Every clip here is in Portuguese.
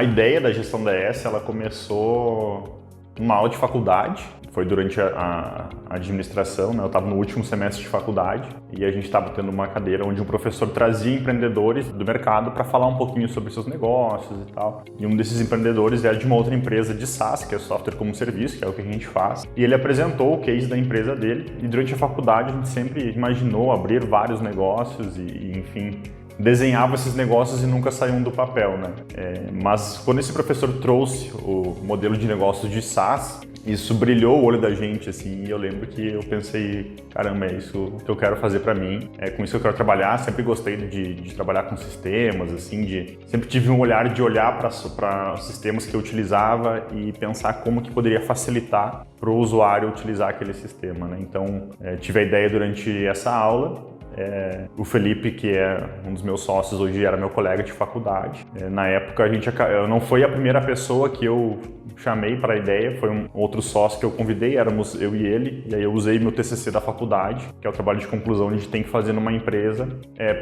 ideia da gestão DS, ela começou numa aula de faculdade, foi durante a administração, né? Eu estava no último semestre de faculdade e a gente estava tendo uma cadeira onde um professor trazia empreendedores do mercado para falar um pouquinho sobre seus negócios e tal. E um desses empreendedores era de uma outra empresa de SaaS, que é software como serviço, que é o que a gente faz. E ele apresentou o case da empresa dele e durante a faculdade a gente sempre imaginou abrir vários negócios e enfim, desenhava esses negócios e nunca saíam do papel, né? Mas quando esse professor trouxe o modelo de negócios de SaaS, isso brilhou o olho da gente, assim, e eu lembro que eu pensei, caramba, é isso que eu quero fazer para mim, é com isso que eu quero trabalhar. Sempre gostei de trabalhar com sistemas, assim, sempre tive um olhar de olhar para os sistemas que eu utilizava e pensar como que poderia facilitar para o usuário utilizar aquele sistema, né? Então, tive a ideia durante essa aula. O Felipe, que é um dos meus sócios hoje, era meu colega de faculdade. Na época, não foi a primeira pessoa que eu chamei para a ideia, foi um outro sócio que eu convidei, éramos eu e ele, e aí eu usei meu TCC da faculdade, que é o trabalho de conclusão que a gente tem que fazer numa empresa,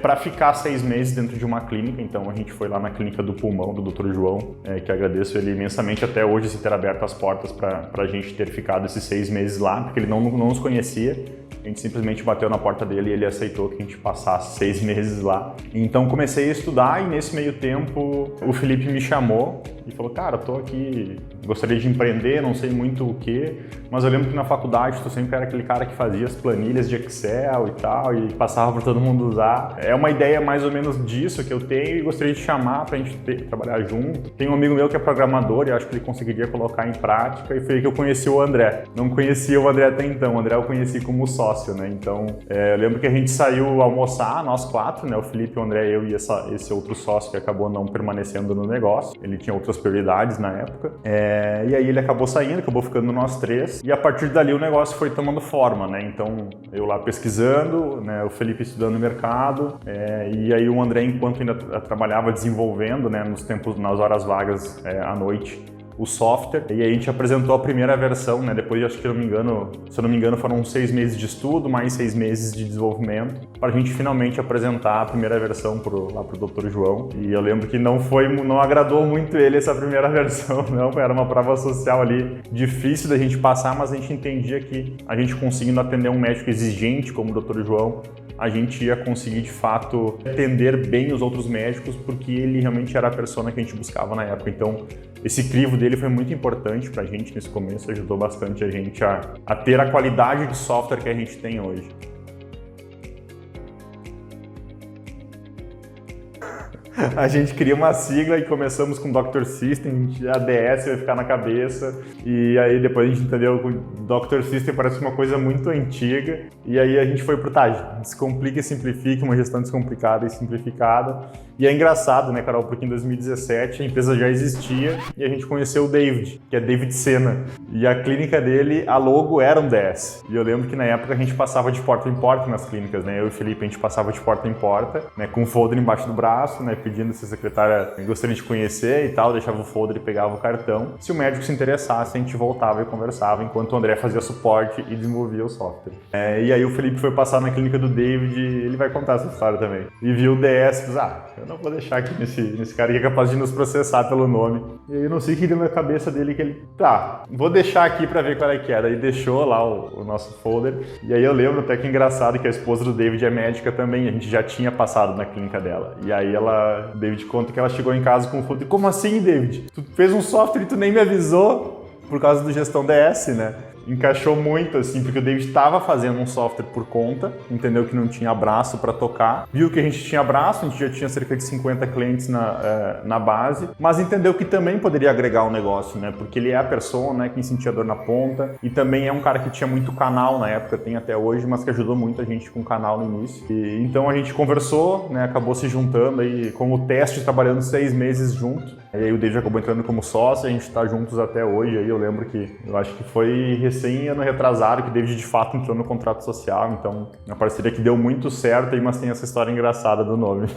para ficar 6 meses dentro de uma clínica. Então a gente foi lá na clínica do pulmão, do Dr. João, que agradeço ele imensamente até hoje se ter aberto as portas para a gente ter ficado esses 6 meses lá, porque ele não nos conhecia. A gente simplesmente bateu na porta dele e ele aceitou que a gente passasse 6 meses lá. Então comecei a estudar e nesse meio tempo o Felipe me chamou e falou, cara, eu tô aqui, gostaria de empreender, não sei muito o que, mas eu lembro que na faculdade tu sempre era aquele cara que fazia as planilhas de Excel e tal e passava para todo mundo usar. É uma ideia mais ou menos disso que eu tenho e gostaria de chamar pra gente trabalhar junto. Tem um amigo meu que é programador e acho que ele conseguiria colocar em prática e foi aí que eu conheci o André. Não conhecia o André até então, o André eu conheci como sócio, né? Então, eu lembro que a gente saiu almoçar, nós 4, né? O Felipe, o André, eu e esse outro sócio que acabou não permanecendo no negócio. Ele tinha outras prioridades na época. E aí ele acabou saindo, acabou ficando nós 3. E a partir dali o negócio foi tomando forma, né? Então, eu lá pesquisando, né? O Felipe estudando no mercado. E aí o André, enquanto ainda trabalhava desenvolvendo, né? Nas horas vagas à noite, o software, e aí a gente apresentou a primeira versão, né? Depois, acho que se eu não me engano, foram 6 meses de estudo, mais 6 meses de desenvolvimento, para a gente finalmente apresentar a primeira versão lá pro Dr. João. E eu lembro que não agradou muito ele essa primeira versão, não, era uma prova social ali difícil da gente passar, mas a gente entendia que a gente conseguindo atender um médico exigente como o Dr. João, a gente ia conseguir, de fato, atender bem os outros médicos, porque ele realmente era a persona que a gente buscava na época. Então, esse crivo dele foi muito importante pra gente nesse começo, ajudou bastante a gente a ter a qualidade de software que a gente tem hoje. A gente cria uma sigla e começamos com Dr. System, a DS vai ficar na cabeça, e aí depois a gente entendeu que o Dr. System parece uma coisa muito antiga, e aí a gente foi pro descomplica e simplifica, uma gestão descomplicada e simplificada. E é engraçado, né, Carol, porque em 2017 a empresa já existia e a gente conheceu o David, que é David Sena, e a clínica dele, a logo era um DS. E eu lembro que na época a gente passava de porta em porta nas clínicas, né, eu e o Felipe a gente passava de porta em porta, né, com o folder embaixo do braço, né, pedindo se a secretária gostaria de conhecer e tal, deixava o folder e pegava o cartão. Se o médico se interessasse, a gente voltava e conversava, enquanto o André fazia suporte e desenvolvia o software. E aí o Felipe foi passar na clínica do David, ele vai contar essa história também. E viu o DS e disse, eu não vou deixar aqui nesse cara que é capaz de nos processar pelo nome. E aí eu não sei o que deu na cabeça dele, que ele, vou deixar aqui pra ver qual é que era. E deixou lá o nosso folder. E aí eu lembro até que engraçado que a esposa do David é médica também, a gente já tinha passado na clínica dela. E aí David conta que ela chegou em casa com o folder. Como assim, David? Tu fez um software e tu nem me avisou? Por causa do gestão DS, né? Encaixou muito, assim, porque o David estava fazendo um software por conta, entendeu que não tinha braço para tocar, viu que a gente tinha braço, a gente já tinha cerca de 50 clientes na base, mas entendeu que também poderia agregar o negócio, né? Porque ele é a pessoa, né, quem sentia dor na ponta, e também é um cara que tinha muito canal na época, tem até hoje, mas que ajudou muito a gente com o canal no início. E então a gente conversou, né, acabou se juntando aí como teste, trabalhando 6 meses juntos. E aí o David acabou entrando como sócio, a gente está juntos até hoje. Aí eu lembro que, eu acho que foi recém-ano retrasado que o David de fato entrou no contrato social, então uma parceria que deu muito certo, mas tem essa história engraçada do nome.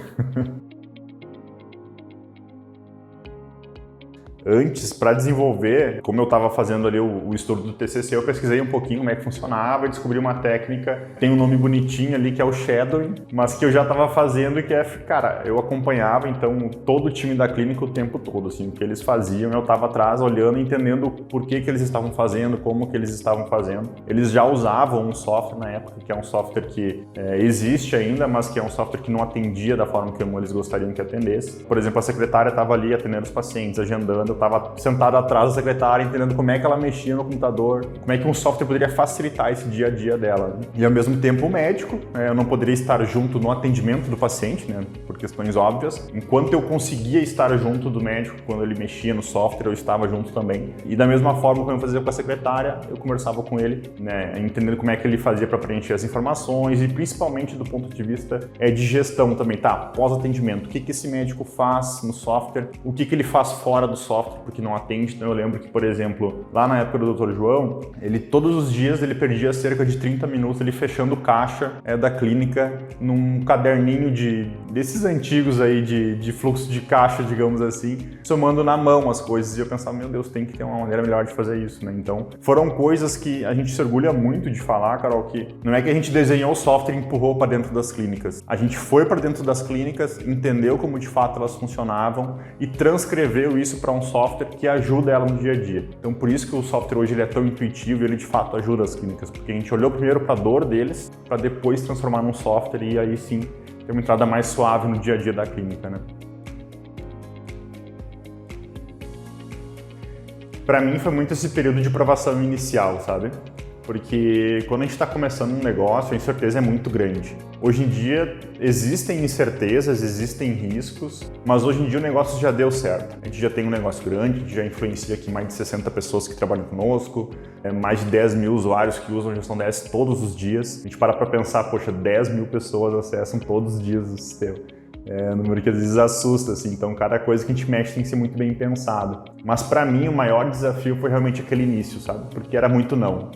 Antes, para desenvolver, como eu estava fazendo ali o estudo do TCC, eu pesquisei um pouquinho como é que funcionava e descobri uma técnica, tem um nome bonitinho ali que é o shadowing, mas que eu já estava fazendo e que é, cara, eu acompanhava então todo o time da clínica o tempo todo, assim, o que eles faziam, eu estava atrás olhando e entendendo por que eles estavam fazendo, como que eles estavam fazendo. Eles já usavam um software na época, que é um software que existe ainda, mas que é um software que não atendia da forma como eles gostariam que atendesse. Por exemplo, a secretária estava ali atendendo os pacientes, agendando, eu estava sentado atrás da secretária, entendendo como é que ela mexia no computador, como é que um software poderia facilitar esse dia a dia dela. E ao mesmo tempo o médico, eu não poderia estar junto no atendimento do paciente, né, por questões óbvias. Enquanto eu conseguia estar junto do médico, quando ele mexia no software, eu estava junto também. E da mesma forma como eu fazia com a secretária, eu conversava com ele, né, entendendo como é que ele fazia para preencher as informações e principalmente do ponto de vista de gestão também, tá? Pós-atendimento, o que esse médico faz no software, o que ele faz fora do software, porque não atende. Então eu lembro que, por exemplo, lá na época do Dr. João, ele todos os dias ele perdia cerca de 30 minutos ele fechando caixa da clínica num caderninho desses antigos aí de fluxo de caixa, digamos assim, somando na mão as coisas. E eu pensava, meu Deus, tem que ter uma maneira melhor de fazer isso, né? Então foram coisas que a gente se orgulha muito de falar, Carol, que não é que a gente desenhou o software e empurrou para dentro das clínicas. A gente foi para dentro das clínicas, entendeu como de fato elas funcionavam e transcreveu isso para um software que ajuda ela no dia a dia. Então por isso que o software hoje ele é tão intuitivo e ele de fato ajuda as clínicas, porque a gente olhou primeiro para a dor deles, para depois transformar num software e aí sim ter uma entrada mais suave no dia a dia da clínica, né? Para mim foi muito esse período de provação inicial, sabe? Porque quando a gente está começando um negócio, a incerteza é muito grande. Hoje em dia existem incertezas, existem riscos, mas hoje em dia o negócio já deu certo. A gente já tem um negócio grande, a gente já influencia aqui mais de 60 pessoas que trabalham conosco, mais de 10 mil usuários que usam a Gestão DS todos os dias. A gente para pensar, poxa, 10 mil pessoas acessam todos os dias o sistema. É um número que às vezes assusta, assim, então cada coisa que a gente mexe tem que ser muito bem pensado. Mas para mim o maior desafio foi realmente aquele início, sabe? Porque era muito não.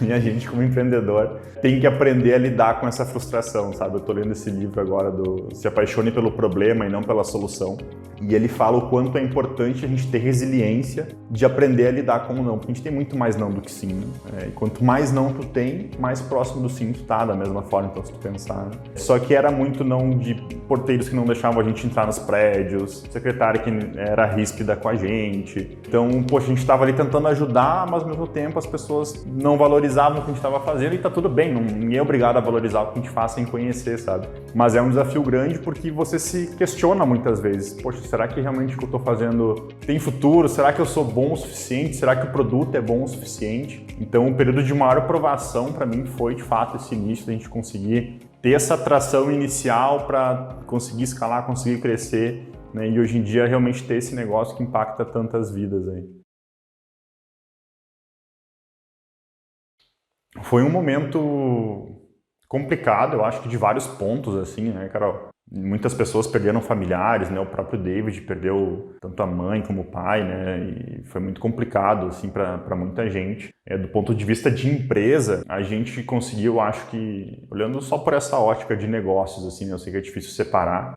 E a gente, como empreendedor, tem que aprender a lidar com essa frustração, sabe? Eu tô lendo esse livro agora do Se Apaixone pelo Problema e Não pela Solução. E ele fala o quanto é importante a gente ter resiliência de aprender a lidar com o não. Porque a gente tem muito mais não do que sim, né? E quanto mais não tu tem, mais próximo do sim tu tá, da mesma forma, então se tu pensar, né? Só que era muito não de porteiros que não deixavam a gente entrar nos prédios, secretária que era ríspida com a gente. Então, poxa, a gente tava ali tentando ajudar, mas ao mesmo tempo as pessoas não valorizavam o que a gente estava fazendo e tá tudo bem, ninguém é obrigado a valorizar o que a gente faz sem conhecer, sabe? Mas é um desafio grande porque você se questiona muitas vezes. Poxa, será que realmente o que eu estou fazendo tem futuro? Será que eu sou bom o suficiente? Será que o produto é bom o suficiente? Então, o período de maior provação para mim foi, de fato, esse início da gente conseguir ter essa atração inicial para conseguir escalar, conseguir crescer, né? E hoje em dia realmente ter esse negócio que impacta tantas vidas aí. Foi um momento complicado, eu acho que de vários pontos, assim, né, Carol? Muitas pessoas perderam familiares, né? O próprio David perdeu tanto a mãe como o pai, né? E foi muito complicado, assim, para muita gente. Do ponto de vista de empresa, a gente conseguiu, eu acho que, olhando só por essa ótica de negócios, assim, né? Eu sei que é difícil separar,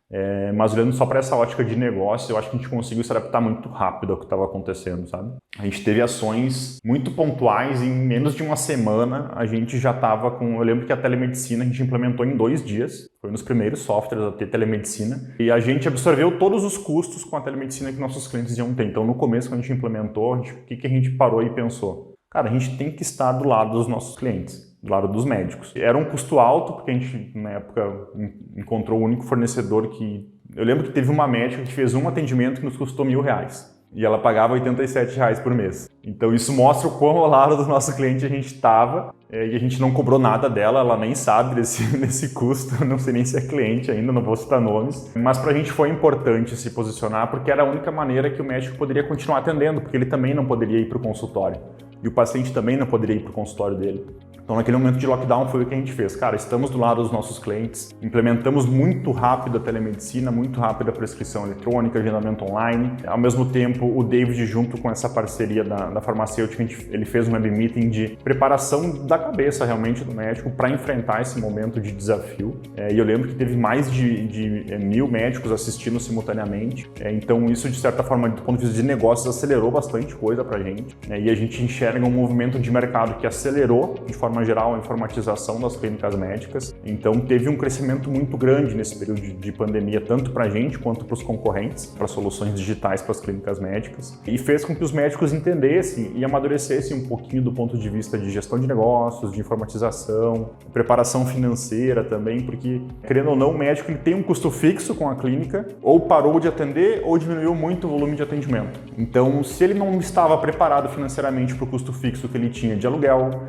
mas olhando só para essa ótica de negócio, eu acho que a gente conseguiu se adaptar muito rápido ao que estava acontecendo, sabe? A gente teve ações muito pontuais, em menos de uma semana a gente já estava com... Eu lembro que a telemedicina a gente implementou em 2 dias, foi um dos primeiros softwares a ter telemedicina, e a gente absorveu todos os custos com a telemedicina que nossos clientes iam ter. Então, no começo, quando a gente implementou, o que a gente parou e pensou? Cara, a gente tem que estar do lado dos nossos clientes, do lado dos médicos. Era um custo alto, porque a gente, na época, encontrou o único fornecedor que... Eu lembro que teve uma médica que fez um atendimento que nos custou R$1.000. E ela pagava R$87 por mês. Então isso mostra o quão ao lado do nosso cliente a gente estava, e a gente não cobrou nada dela, ela nem sabe desse custo, não sei nem se é cliente ainda, não vou citar nomes. Mas pra gente foi importante se posicionar, porque era a única maneira que o médico poderia continuar atendendo, porque ele também não poderia ir para o consultório. e o paciente também não poderia ir para o consultório dele. Então, naquele momento de lockdown, foi o que a gente fez. Cara, estamos do lado dos nossos clientes, implementamos muito rápido a telemedicina, muito rápido a prescrição eletrônica, agendamento online. Ao mesmo tempo, o David, junto com essa parceria da farmacêutica, ele fez um web meeting de preparação da cabeça, realmente, do médico para enfrentar esse momento de desafio. E eu lembro que teve mais de 1000 médicos assistindo simultaneamente. Então, isso, de certa forma, do ponto de vista de negócios, acelerou bastante coisa para a gente. E a gente enxerga um movimento de mercado que acelerou, de forma geral, a informatização das clínicas médicas. Então, teve um crescimento muito grande nesse período de pandemia, tanto para a gente quanto para os concorrentes, para soluções digitais para as clínicas médicas, e fez com que os médicos entendessem e amadurecessem um pouquinho do ponto de vista de gestão de negócios, de informatização, preparação financeira também, porque, querendo ou não, o médico ele tem um custo fixo com a clínica, ou parou de atender, ou diminuiu muito o volume de atendimento. Então, se ele não estava preparado financeiramente para o custo fixo que ele tinha de aluguel,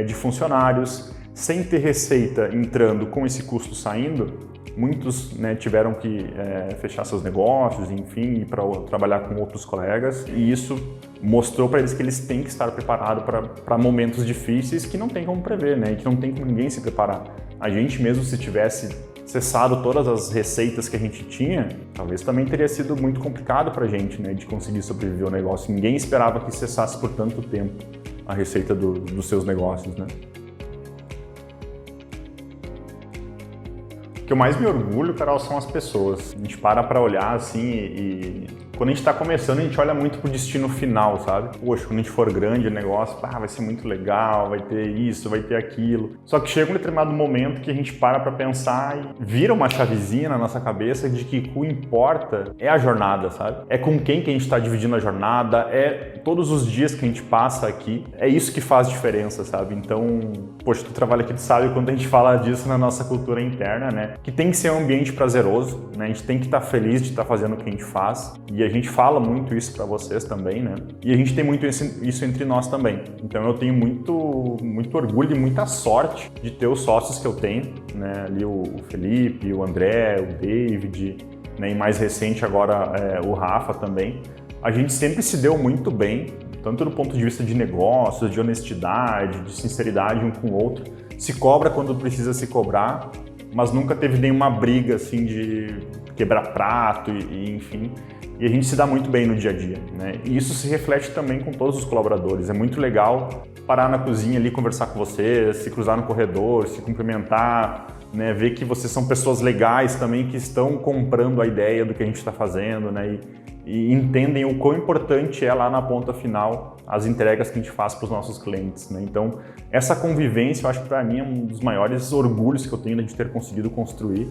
de funcionários, sem ter receita entrando com esse custo saindo, muitos tiveram que fechar seus negócios, enfim, ir para trabalhar com outros colegas, e isso mostrou para eles que eles têm que estar preparados para momentos difíceis que não tem como prever, e que não tem como ninguém se preparar. A gente mesmo, se tivesse cessado todas as receitas que a gente tinha, talvez também teria sido muito complicado para a gente, de conseguir sobreviver ao negócio. Ninguém esperava que cessasse por tanto tempo a receita dos seus negócios, O que eu mais me orgulho, Carol, são as pessoas. A gente para olhar assim e quando a gente está começando, a gente olha muito pro destino final, sabe? Poxa, quando a gente for grande o negócio, vai ser muito legal, vai ter isso, vai ter aquilo. Só que chega um determinado momento que a gente para pensar e vira uma chavezinha na nossa cabeça de que o que importa é a jornada, sabe? É com quem que a gente está dividindo a jornada, é todos os dias que a gente passa aqui. É isso que faz diferença, sabe? Então, poxa, tu trabalha aqui, tu sabe quando a gente fala disso na nossa cultura interna, Que tem que ser um ambiente prazeroso, A gente tem que estar feliz de estar fazendo o que a gente faz. E a gente fala muito isso para vocês também, E a gente tem muito isso entre nós também. Então eu tenho muito orgulho e muita sorte de ter os sócios que eu tenho, Ali o Felipe, o André, o David, E mais recente agora o Rafa também. A gente sempre se deu muito bem, tanto do ponto de vista de negócios, de honestidade, de sinceridade um com o outro. Se cobra quando precisa se cobrar, mas nunca teve nenhuma briga assim de quebrar prato enfim. E a gente se dá muito bem no dia a dia, E isso se reflete também com todos os colaboradores. É muito legal parar na cozinha ali, conversar com vocês, se cruzar no corredor, se cumprimentar, ver que vocês são pessoas legais também que estão comprando a ideia do que a gente está fazendo, E entendem o quão importante é lá na ponta final as entregas que a gente faz para os nossos clientes, Então, essa convivência, eu acho que para mim é um dos maiores orgulhos que eu tenho de ter conseguido construir,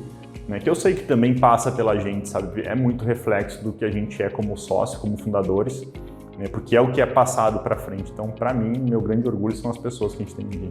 Que eu sei que também passa pela gente, sabe? É muito reflexo do que a gente é como sócio, como fundadores, Porque é o que é passado para frente. Então, para mim, meu grande orgulho são as pessoas que a gente tem aqui.